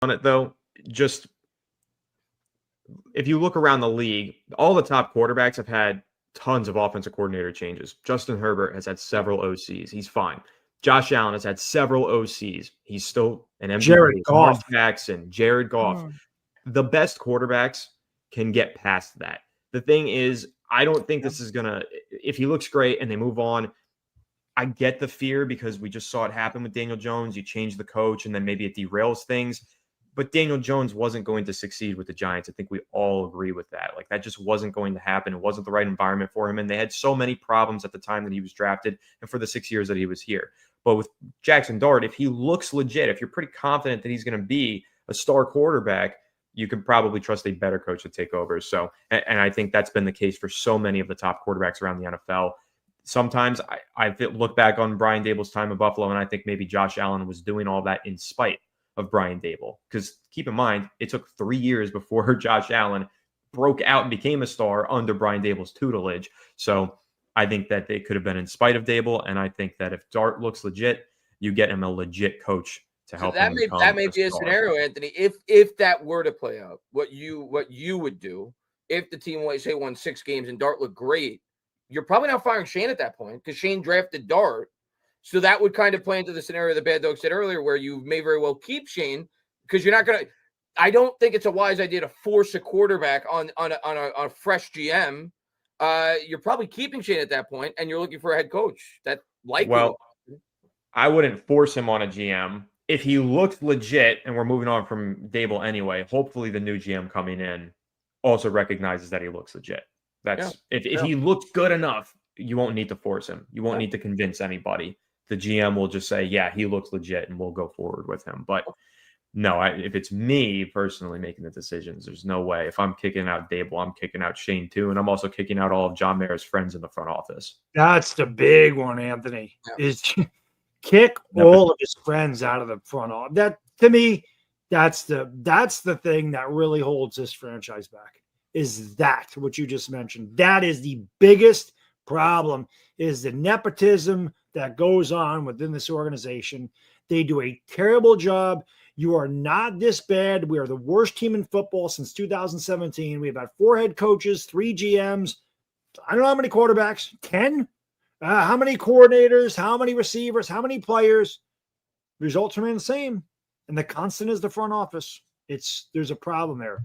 on it though, just if you look around the league, all the top quarterbacks have had tons of offensive coordinator changes. Justin Herbert has had several OCs. He's fine. Josh Allen has had several OCs. He's still an Jared MVP. Lamar Goff. Jackson, Jared Goff. The best quarterbacks can get past that. The thing is, I don't think this is going to, if he looks great and they move on, I get the fear because we just saw it happen with Daniel Jones. You change the coach and then maybe it derails things. But Daniel Jones wasn't going to succeed with the Giants. I think we all agree with that. Like, that just wasn't going to happen. It wasn't the right environment for him. And they had so many problems at the time that he was drafted and for the 6 years that he was here. But with Jaxson Dart, if he looks legit, if you're pretty confident that he's going to be a star quarterback, you could probably trust a better coach to take over. So, and I think that's been the case for so many of the top quarterbacks around the NFL. Sometimes I look back on Brian Dable's time in Buffalo, and I think maybe Josh Allen was doing all that in spite of Brian Dable. Because keep in mind, it took 3 years before Josh Allen broke out and became a star under Brian Dable's tutelage. So I think that they could have been in spite of Dable, and I think that if Dart looks legit, you get him a legit coach to help him become that may be a scenario, Anthony. If that were to play out, what you would do if the team, say, won 6 games and Dart looked great, you're probably not firing Shane at that point because Shane drafted Dart. So that would kind of play into the scenario that Bad Dog said earlier, where you may very well keep Shane because you're not going to. I don't think it's a wise idea to force a quarterback on a fresh GM. You're probably keeping Shane at that point, and you're looking for a head coach. That likely. Well, I wouldn't force him on a GM. If he looks legit, and we're moving on from Dable anyway, hopefully the new GM coming in also recognizes that he looks legit. If he looks good enough, you won't need to force him. You won't need to convince anybody. The GM will just say, yeah, he looks legit, and we'll go forward with him. But no, if it's me personally making the decisions, there's no way. If I'm kicking out Dable, I'm kicking out Shane too, and I'm also kicking out all of John Mayer's friends in the front office. That's the big one, Anthony, is kick all of his friends out of the front office. That, to me, that's the thing that really holds this franchise back, is that what you just mentioned. That is the biggest problem, is the nepotism that goes on within this organization. They do a terrible job. You are not this bad. We are the worst team in football since 2017. We have had 4 head coaches, 3 GMs. I don't know how many quarterbacks, 10? How many coordinators, how many receivers, how many players? Results remain the same. And the constant is the front office. There's a problem there.